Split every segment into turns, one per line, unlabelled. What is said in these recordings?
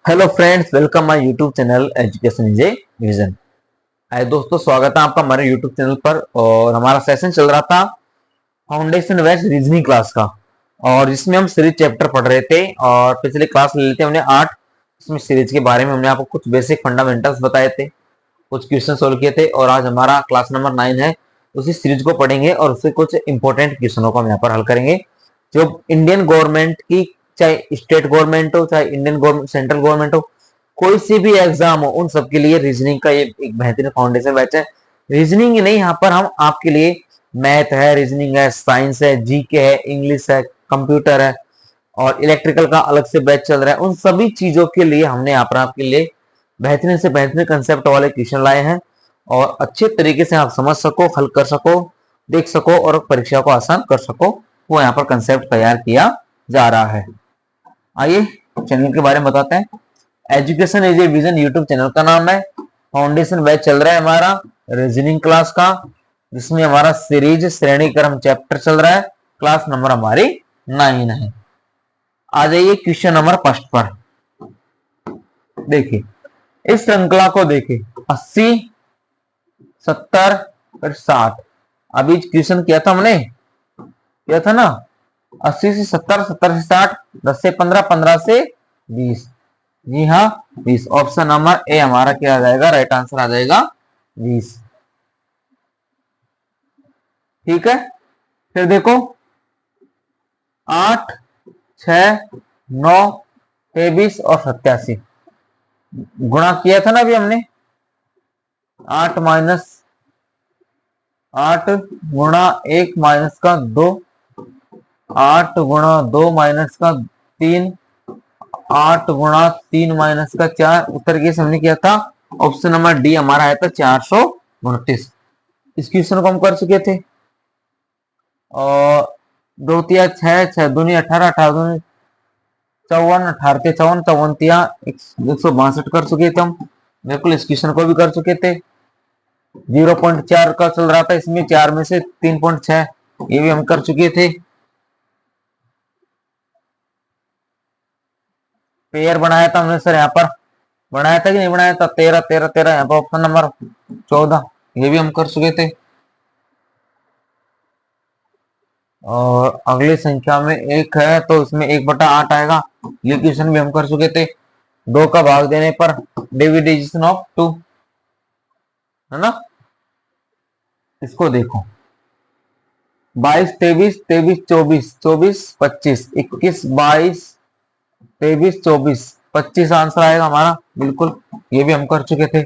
Hello friends, welcome my YouTube channel education is a vision. आए दोस्तों, स्वागत है आपका हमारे यूट्यूब चैनल पर। और हमारा सेशन चल रहा था फाउंडेशन वेस्ट रीजनिंग क्लास का, और जिसमें हम सीरीज चैप्टर पढ़ रहे थे। और पिछले क्लास ले लेते हमने 8। इसमें सीरीज के बारे में हमने आपको कुछ बेसिक फंडामेंटल्स बताए थे, कुछ क्वेश्चन सोल्व किए थे। और आज हमारा क्लास नंबर 9 है। उसी सीरीज को पढ़ेंगे और उससे कुछ इंपॉर्टेंट क्वेश्चनों को हम यहाँ पर हल करेंगे, जो इंडियन गवर्नमेंट की, चाहे स्टेट गवर्नमेंट हो, चाहे इंडियन गवर्नमेंट सेंट्रल गवर्नमेंट हो, कोई सी भी एग्जाम हो, उन सबके लिए रीजनिंग का ये एक बेहतरीन फाउंडेशन बैच है। रीजनिंग ही नहीं, यहाँ पर हम आपके लिए मैथ है, रीजनिंग है, साइंस है, जीके है, इंग्लिश है, कंप्यूटर है, और इलेक्ट्रिकल का अलग से बैच चल रहा है। उन सभी चीजों के लिए हमने यहाँ पर आपके लिए बेहतरीन से बेहतरीन कंसेप्ट वाले क्वेश्चन लाए हैं, और अच्छे तरीके से आप समझ सको, हल कर सको, देख सको और परीक्षा को आसान कर सको, वो यहाँ पर कंसेप्ट तैयार किया जा रहा है। आइए चैनल के बारे में बताते हैं। Education is a vision YouTube channel का नाम है। फाउंडेशन बैच चल रहा है हमारा रीजनिंग क्लास का, जिसमें हमारा सीरीज श्रेणी क्रम चैप्टर चल रहा है। क्लास नंबर हमारी 9 है। आ जाइए क्वेश्चन नंबर फर्स्ट पर। देखिए, इस श्रृंखला को देखिए, 80, 70 और 60। अभी क्वेश्चन किया था हमने, किया था ना, 80 से 70, 70 से 60, 10 से 15, 15 से 20। जी हाँ, 20। ऑप्शन नंबर ए हमारा क्या आ जाएगा, राइट आंसर आ जाएगा 20। ठीक है, फिर देखो 8, 6, 9, 23 और 87 गुणा किया था ना अभी हमने। 8 माइनस 8 गुणा 1 माइनस का 2, 8 गुणा 2 माइनस का 3, 8 गुणा 3 माइनस का 4। उत्तर केस हमने किया था ऑप्शन नंबर डी, हमारा आया था 429। इस क्वेश्चन को हम कर चुके थे। और 2 तिया 6, 6 दूनी 18, 18 दूनी 54, 18 के 54, 54 तिया 162 कर चुके थे हम। बिल्कुल, इस क्वेश्चन को भी कर चुके थे। 0.4 का चल रहा था, इसमें 4 में से 3.6 ये भी हम कर चुके थे। पेयर बनाया था हमने सर, यहाँ पर बनाया था कि नहीं बनाया था। 13, 13, 13, यहाँ पर ऑप्शन नंबर 14 ये भी हम कर चुके थे। और अगली संख्या में 1 है तो इसमें 1/8 आएगा, ये क्वेश्चन भी हम कर चुके थे। 2 का भाग देने पर डिविडेशन ऑफ 2, है ना। इसको देखो, 22, 23, 23, 24, 24, 25, 21, 22, 23, 24, 25 आंसर आएगा हमारा। बिल्कुल, ये भी हम कर चुके थे।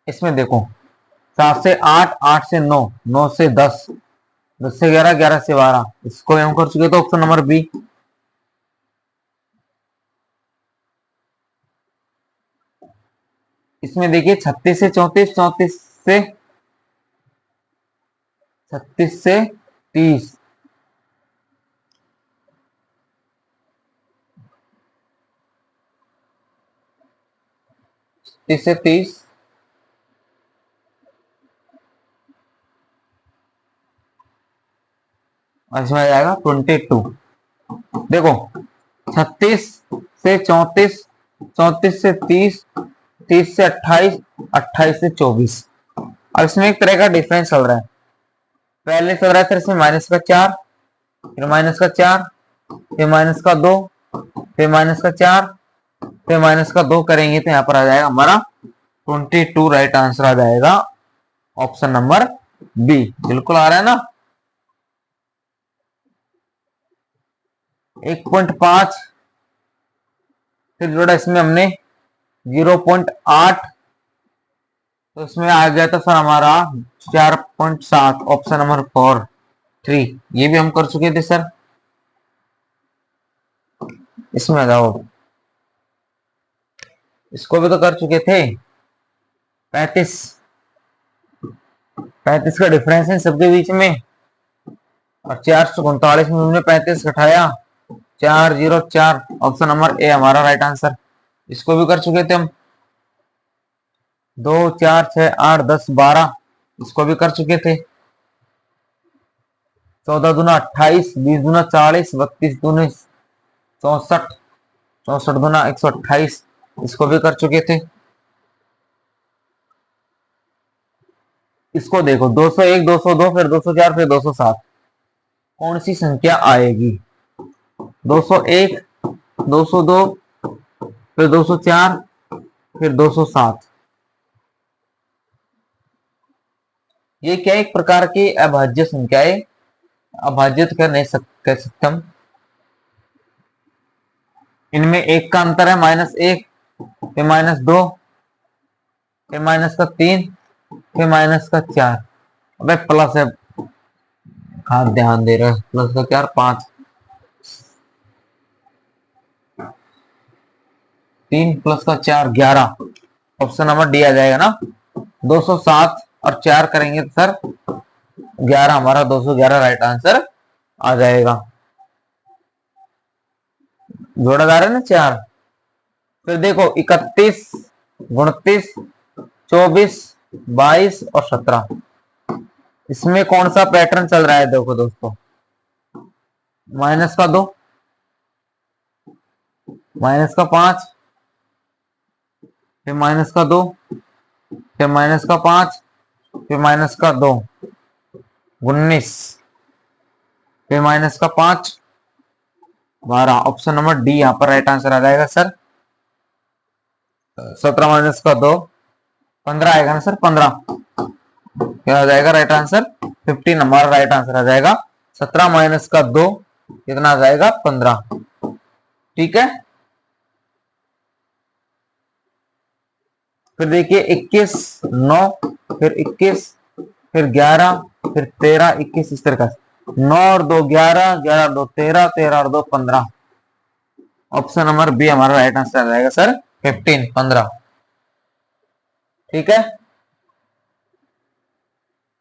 इसमें देखो, 7 से 8, 8 से 9, 9 से 10, 10 से 11, 11 से 12, इसको हम कर चुके थे ऑप्शन नंबर बी। इसमें देखिए 36 से 34, 36 से 30, 30 से 30, इसमें आ जाएगा 22। देखो, 36 से 34, 34 से 30, 30 से 28, 28 से 24। अब इसमें एक तरह का डिफरेंस चल रहा है। पहले चल रहा था इसमें माइनस का 4, फिर माइनस का 4, फिर माइनस का 2, फिर माइनस का 4, फिर माइनस का 2 करेंगे तो यहाँ पर आ जाएगा हमारा 22। राइट आंसर आ जाएगा ऑप्शन नंबर बी। बिल्कुल आ रहा है ना। 1.5 फिर जोड़ा इसमें हमने 0.8, तो इसमें आ गया था सर हमारा 4.7। ऑप्शन नंबर 4, 3 ये भी हम कर चुके थे सर। इसमें आ जाओ, इसको भी तो कर चुके थे। 35, 35 का डिफरेंस है सबके बीच में। और 439 में हमने 35 घटाया, 404। ऑप्शन नंबर ए हमारा राइट आंसर। इसको भी कर चुके थे हम। 2, 4, 6, 8, 10, 12 इसको भी कर चुके थे। 14 दूना 28, 20 दूना 40, 32 दूना 64, 64 दूना 128, इसको भी कर चुके थे। इसको देखो 201, 202, फिर 204, फिर 207, कौन सी संख्या आएगी? 201, 202, फिर 204, फिर 207। ये क्या एक प्रकार की अभाज्य संख्या है, अभाज्य तो कह सकते हम। इनमें एक का अंतर है -1, फिर -2, फिर -3, फिर -4। अबे प्लस है, कहाँ ध्यान दे रहे हो? प्लस का क्या, 5, 3 प्लस का 4, 11। ऑप्शन नंबर डी आ जाएगा ना। 207 और 4 करेंगे तो सर 11, हमारा 211 राइट आंसर आ जाएगा। जोड़ा जा रहा है ना 4। फिर देखो 31, 29, 24, 22 और 17, इसमें कौन सा पैटर्न चल रहा है? देखो दोस्तों, माइनस का 2, माइनस का 5, फिर माइनस का 2, फिर माइनस का 5, फिर माइनस का 2, 19, फिर माइनस का 5, 12। ऑप्शन नंबर डी यहाँ पर राइट आंसर आ जाएगा सर। 17 माइनस का 2, 15 आएगा ना सर। 15 क्या आ जाएगा राइट आंसर? 15 हमारा राइट आंसर आ जाएगा। 17 माइनस का 2 कितना आ जाएगा? 15। ठीक है। फिर देखिए 21, 9, फिर 21, फिर 11, फिर 13, 21, इस तरह का। 9 और 2 11, 11 और 2 13, 13 और 2 15। ऑप्शन नंबर बी हमारा राइट आंसर आ जाएगा सर, 15, 15। ठीक है।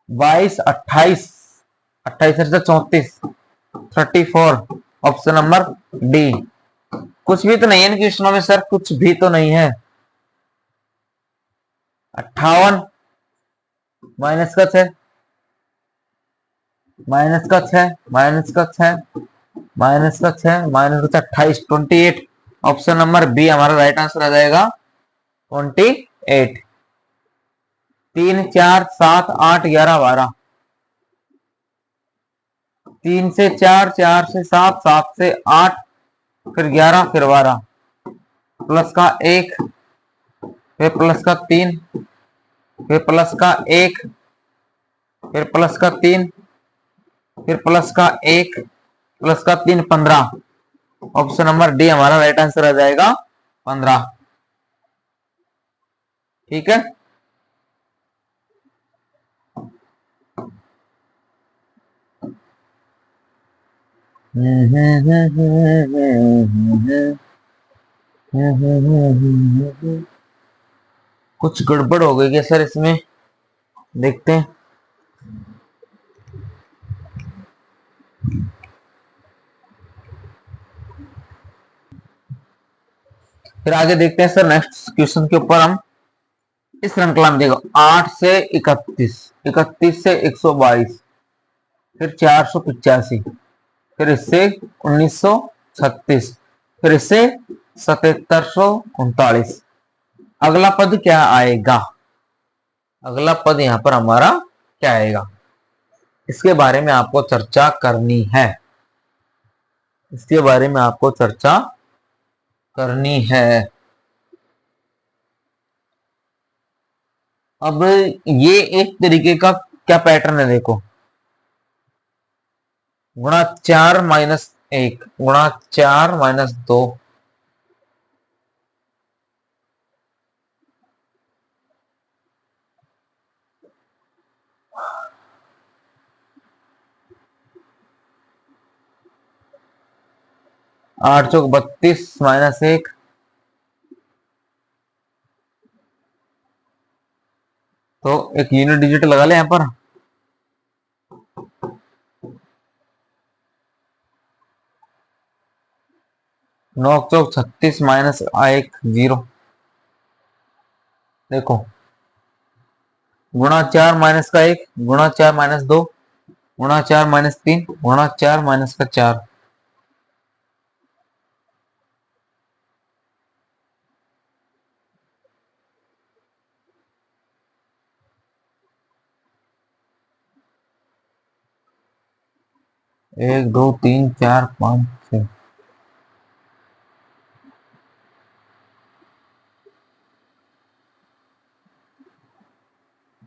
22, 28, 28 से 34, 34। Option number D. कुछ भी तो नहीं है इन क्वेश्चनों में सर, कुछ भी तो नहीं है। 58 माइनस का 6, माइनस का 6, माइनस का 6, माइनस का 6, माइनस का 28, 28। ऑप्शन नंबर बी हमारा राइट आंसर आ जाएगा 28। 3, 4, 7, 8, 11, 12। 3 से 4, 4 से 7, 7 से 8, फिर 11, फिर 12। प्लस का 1, फिर प्लस का 3, फिर प्लस का 1, फिर प्लस का 3, फिर प्लस का 1, प्लस का 3, 15। ऑप्शन नंबर डी हमारा राइट आंसर आ जाएगा 15। ठीक है। कुछ गड़बड़ हो गई क्या सर इसमें? देखते हैं। फिर आगे देखते हैं सर नेक्स्ट क्वेश्चन के ऊपर हम। इस श्रृंखला में देखो 8 से 31, 31 से 122, फिर 485, फिर इससे 1936, फिर इससे 7739। अगला पद क्या आएगा? अगला पद यहां पर हमारा क्या आएगा? इसके बारे में आपको चर्चा करनी है। इसके बारे में आपको चर्चा करनी है। अब ये एक तरीके का क्या पैटर्न है देखो, गुणा 4 माइनस 1, गुणा 4 माइनस 2, 8 चौक 32 माइनस 1, तो एक यूनिट डिजिट लगा ले यहां पर। 9 चौक 36 माइनस 1 0। देखो गुणा 4 माइनस का 1, गुणा 4 माइनस 2, गुणा 4 माइनस 3, गुणा 4 माइनस का 4। एक दो तीन चार पाँच छः,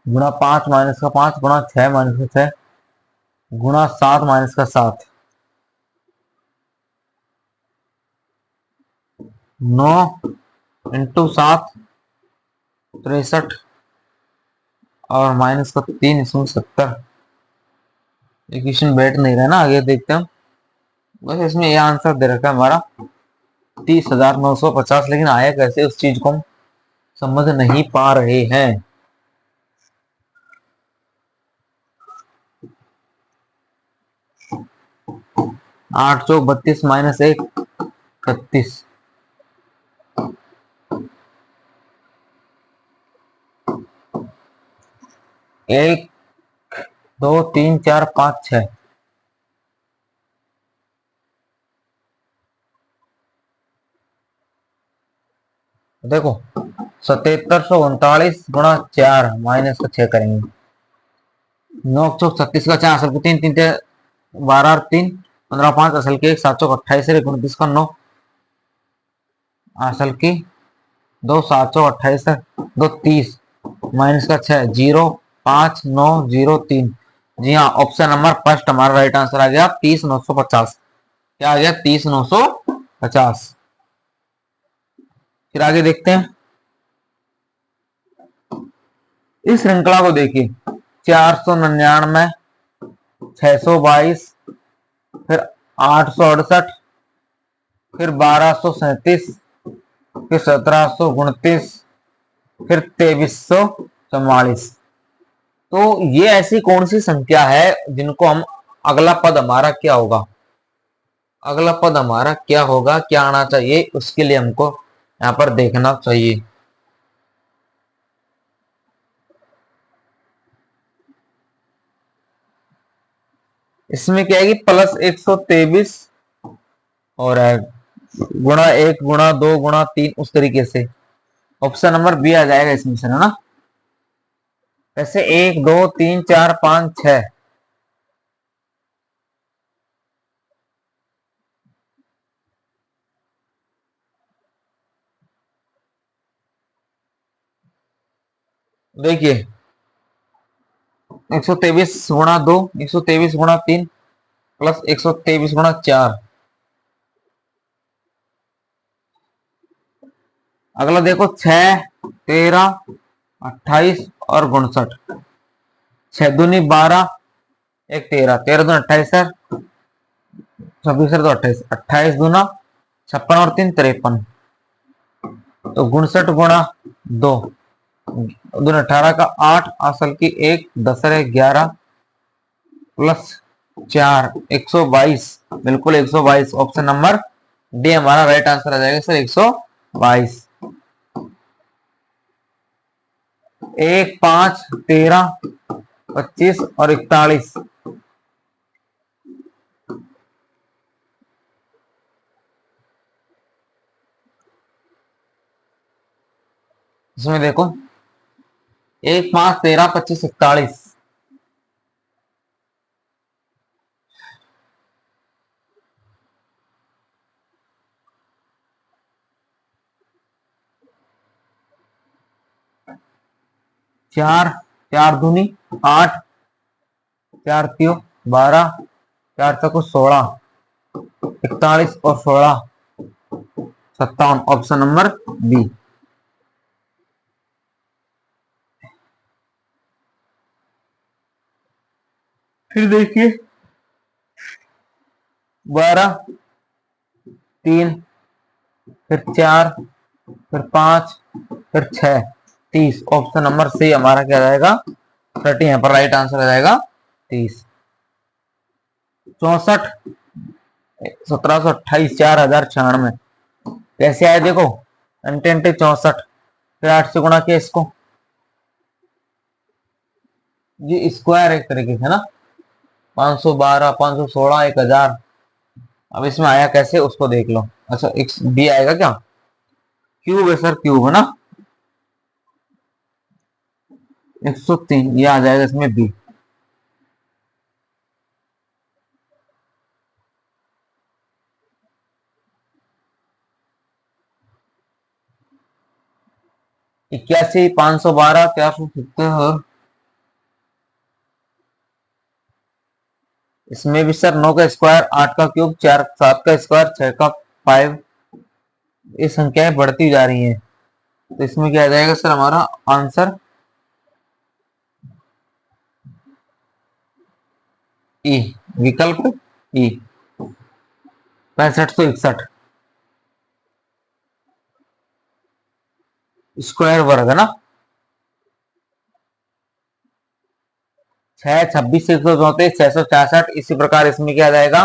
गुणा 5 माइनस का 5 गुणा 6 माइनस का 6 गुणा 7 माइनस का 7, 9 इंटू 7 63 और माइनस का 3 इसमें 70। इक्वेशन बैठ नहीं रहा ना, आगे देखते हैं। बस इसमें ये आंसर दे रखा है हमारा 30,950, लेकिन आया कैसे उस चीज को हम समझ नहीं पा रहे हैं। 8 चौक 32 माइनस 1 31। एक दो तीन चार पाँच छः, देखो 7739 गुणा 4 माइनस का 6 करेंगे। 9 चौक 36 का 4 असल के 3 3 12 और 3 15 5 असल के 1 7 चौक 28 है 29 का 9 असल की 2 7 चौक 28 है 2 30 माइनस का 6 0 5 9 0 3। जी हाँ, ऑप्शन नंबर फर्स्ट हमारा राइट आंसर आ गया 30,950। क्या आ गया? 30,950। फिर आगे देखते हैं। इस श्रृंखला को देखिए, 499, 622, फिर 868, फिर 1237, फिर 1729, फिर 2344। तो ये ऐसी कौन सी संख्या है जिनको हम अगला पद हमारा क्या होगा, अगला पद हमारा क्या होगा, क्या आना चाहिए, उसके लिए हमको यहाँ पर देखना चाहिए। इसमें क्या है कि प्लस 123 और गुणा 1 गुणा 2 गुणा 3 उस तरीके से ऑप्शन नंबर बी आ जाएगा इसमें से, है ना। वैसे 1 2 3 4 5 6, देखिए 123 गुणा 2, 123 गुणा 3 प्लस 123 गुणा 4। अगला देखो 6 13 28 और 59। 6 दूनी 12, एक 13, 13 दूना 28 सर, 26 सर तो 28, 28 दूना 56 और 3 53। तो 59 गुणा 2 दूना 18 का 8 असल की 1 10 है 11 प्लस 4 122। बिल्कुल 122, ऑप्शन नंबर डी हमारा राइट आंसर आ जाएगा सर 122। 1 5 13 25 और 41। इसमें देखो 1 5 13 25 41। 4 4 दूनी 8, 4 त्यों 12, 4 चौको 16, 41 और 16 57, ऑप्शन नंबर बी। फिर देखिए 12 3 फिर 4 फिर 5 फिर 6 30, ऑप्शन नंबर सी हमारा क्या जाएगा 30, यहाँ पर राइट आंसर आ जाएगा 30। 64 1728 4096 कैसे आए देखो, अंटे अंटे 64, फिर 8 से गुणा किया इसको, ये स्क्वायर एक तरीके से ना, 512 516 1000। अब इसमें आया कैसे उसको देख लो। अच्छा एक्स बी आएगा क्या, क्यूब है सर, क्यूब है ना, 103 ये आ जाएगा इसमें बी। 81, 512, 470। इसमें भी सर 9 का स्क्वायर, 8 का क्यूब, 4, 7 का स्क्वायर, 6 का 5, ये संख्याएं बढ़ती जा रही हैं। तो इसमें क्या आ जाएगा सर हमारा आंसर ई, विकल्प ई, 6561 स्क्वायर वर्ग है ना। 6, 26, 134, 666। इसी प्रकार इसमें क्या आ जाएगा,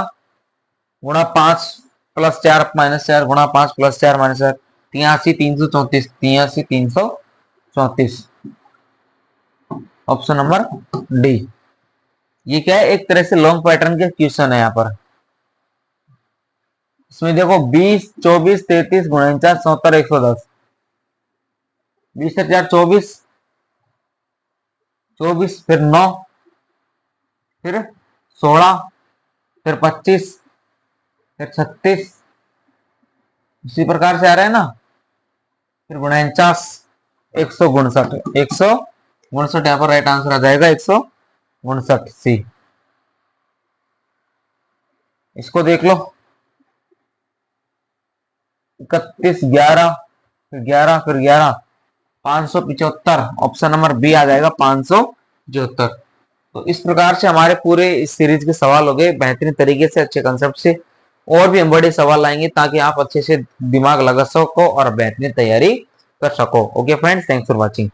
गुणा 5 प्लस 4 माइनस 4, गुणा 5 plus 4 minus 4, 83, 334, 83, 334। Option number D. ये क्या है, एक तरह से लॉन्ग पैटर्न के क्वेश्चन है यहाँ पर। इसमें देखो 20, 24, 33, 49, 74, 110। 20 से 4, 24, 24 फिर 9, फिर 16, फिर 25, फिर 36, इसी प्रकार से आ रहा है ना। फिर 49, 159, 159 यहाँ पर राइट आंसर आ जाएगा, 159 सी। इसको देख लो, 31, 11, फिर 11, फिर 11, 575। ऑप्शन नंबर बी आ जाएगा, 575। तो इस प्रकार से हमारे पूरे इस सीरीज के सवाल हो गए बेहतरीन तरीके से, अच्छे कंसेप्ट से। और भी हम बड़े सवाल लाएंगे ताकि आप अच्छे से दिमाग लगा सको और बेहतरीन तैयारी कर सको। Okay friends, thanks for watching.